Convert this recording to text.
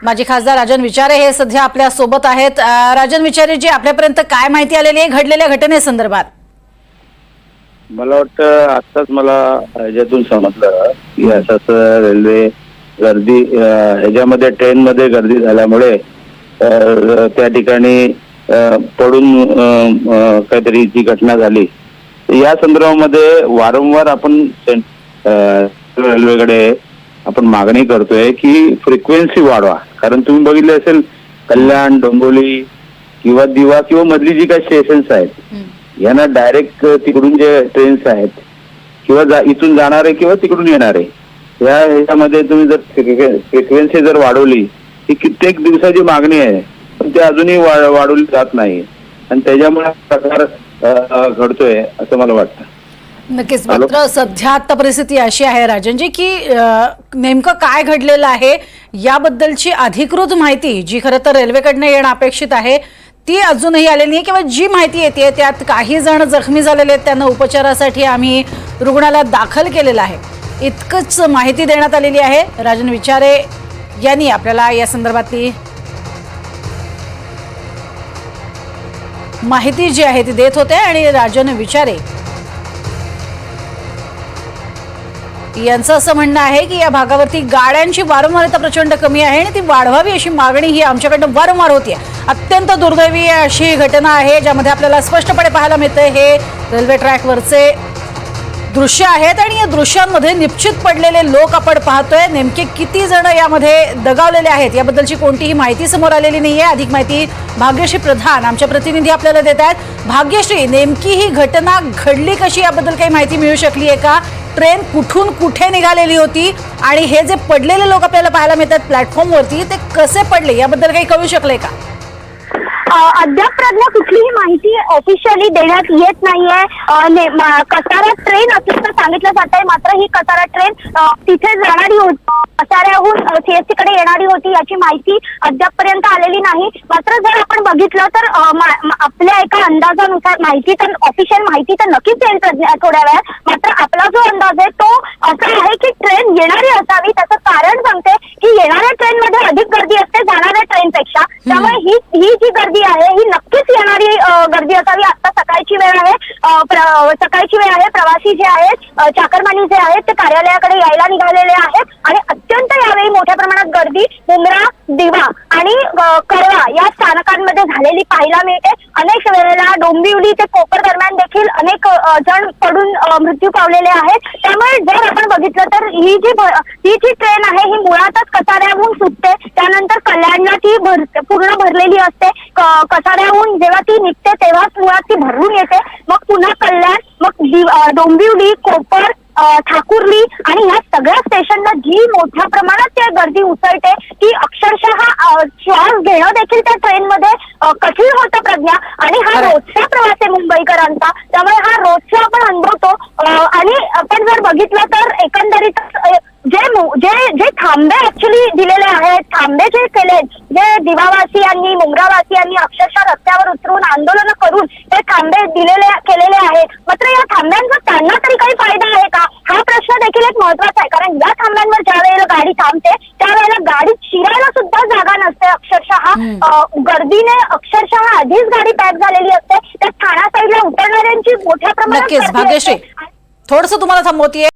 माजी खासदार राजन विचारे हे सध्या आपल्या सोबत आहेत। राजन विचारे जी, आपल्यापर्यंत काय माहिती आलेली आहे घडलेल्या घटनेसंदर्भात? मला वाटतं आत्ताच मला ह्याच्यातून समजलं की असंच रेल्वे गर्दी ह्याच्यामध्ये ट्रेनमध्ये गर्दी झाल्यामुळे त्या ठिकाणी पडून काहीतरी ती घटना झाली। या संदर्भामध्ये वारंवार आपण रेल्वेकडे आपण मागणी करतोय की फ्रिक्वेन्सी वाढवा, कारण तुम्ही बघितले असेल कल्याण, डोंबिवली किंवा दिवा किंवा मधली जी काही स्टेशन्स आहेत यांना डायरेक्ट तिकडून जे ट्रेन्स आहेत किंवा इथून जाणारे किंवा तिकडून येणारे ह्याच्यामध्ये तुम्ही जर फ्रिक्वेन्सी जर वाढवली ही कित्येक दिवसाची मागणी आहे, पण ते अजूनही वाढवली जात नाही आणि त्याच्यामुळे प्रकार घडतोय असं मला वाटतं। नक्कीच, मात्र सध्या आता परिस्थिती अशी आहे राजनजी की नेमकं काय घडलेलं आहे याबद्दलची अधिकृत माहिती जी खरं तर रेल्वेकडनं येणं अपेक्षित आहे ती अजूनही आलेली नाही, किंवा जी माहिती येते त्यात काही जण जखमी झालेले आहेत, त्यांना उपचारासाठी आम्ही रुग्णालयात दाखल केलेलं आहे, इतकंच माहिती देण्यात आलेली आहे। राजन विचारे यांनी आपल्याला या संदर्भातली माहिती जी आहे ती देत होते आणि राजन विचारे यांचं असं म्हणणं आहे की या भागावरती गाड्यांची वारंवारता प्रचंड कमी आहे आणि ती वाढवावी अशी मागणी ही आमच्याकडनं वारंवार होती आहे। अत्यंत दुर्दैवी अशी घटना आहे ज्यामध्ये आपल्याला स्पष्टपणे पाहायला मिळते हे रेल्वे ट्रॅकवरचे दृश्य आहेत आणि या दृश्यांमध्ये निश्चित पडलेले लोक आपण पाहतोय। नेमके किती जण यामध्ये दगावलेले आहेत याबद्दलची कोणतीही माहिती समोर आलेली नाहीये। अधिक माहिती भाग्यश्री प्रधान आमच्या प्रतिनिधी आपल्याला देत आहेत। भाग्यश्री, नेमकी ही घटना घडली कशी याबद्दल काही माहिती मिळू शकली आहे का? ट्रेन कुठून कुठे निघालेली होती आणि हे जे पडलेले लोक आपल्याला पाहायला मिळतात प्लॅटफॉर्मवरती ते कसे पडले याबद्दल काही कळू शकले का? अद्याप प्रज्ञा कुठलीही माहिती ऑफिशियली देण्यात येत नाहीये। कसारा ट्रेन असल्याचं सांगितलं जात आहे, मात्र ही कसारा ट्रेन तिथे जाणारी होती, कसाऱ्याहून सीएसटी कडे येणारी होती याची माहिती अद्यापपर्यंत आलेली नाही। मात्र जर आपण बघितलं तर आपल्या एका अंदाजानुसार माहिती तर ऑफिशियल माहिती तर नक्कीच येईल थोड्या वेळात, मात्र आपला जो अंदाज आहे तो असा आहे की ट्रेन येणारी असावी। त्याचं कारण सांगते की येणाऱ्या ट्रेन मध्ये अधिक गर्दी असते जाणाऱ्या ट्रेनपेक्षा, त्यामुळे ही जी गर्दी आहे ही नक्कीच येणारी गर्दी असावी। आता सकाळची वेळ आहे, प्रवासी जे आहेत, चाकरमानी जे आहेत ते कार्यालयाकडे यायला निघालेले आहेत आणि अत्यंत यावेळी मोठ्या प्रमाणात गर्दी मुंब्रा, दिवा आणि करवा या स्थानकांमध्ये झालेली पाहायला मिळते। अनेक वेळेला डोंबिवली ते कोपर दरम्यान देखील अनेक जण पडून मृत्यू पावलेले आहेत। त्यामुळे जर आपण बघितलं तर ही जी ट्रेन आहे ही मुळातच कसाऱ्याहून सुटते, त्यानंतर कल्याणला ती पूर्ण भरलेली असते। कसाऱ्याहून जेव्हा ती निघते तेव्हाच मुळात ती भरून येते, मग पुन्हा कल्याण, मग डोंबिवली, कोपर, ठाकुर्ली आणि ह्या सगळ्या स्टेशनला जी मोठ्या प्रमाणात त्या गर्दी उसळते की अक्षरशः श्वास घेणं देखील त्या ट्रेनमध्ये कठीण होतं प्रज्ञा। आणि हा रोजचा प्रवास आहे मुंबईकरांचा, त्यामुळे हा रोजचा आपण अनुभवतो। आणि आपण जर बघितलं तर एकंदरीत जे थांबे ऍक्च्युली दिलेले आहेत, थांबे जे केले, जे दिवावासियांनी, मुंब्रावासियांनी अक्षरशः रस्त्यावर उतरून आंदोलन करून ते थांबे केलेले आहेत, मात्र या थांब्यांचा त्यांना तरी काही फायदा आहे का हा प्रश्न देखील एक महत्वाचा आहे। कारण या थांब्यांवर ज्या वेळेला गाडी थांबते त्यावेळेला गाडीत शिरायला सुद्धा जागा नसते, अक्षरशः गर्दीने अक्षरशः आधीच गाडी पॅक झालेली असते, त्या ठाणा साईडला उतरणाऱ्यांची मोठ्या प्रमाणात नक्कीच भाग्यश्री, थोडंसं तुम्हाला थांबवतीये।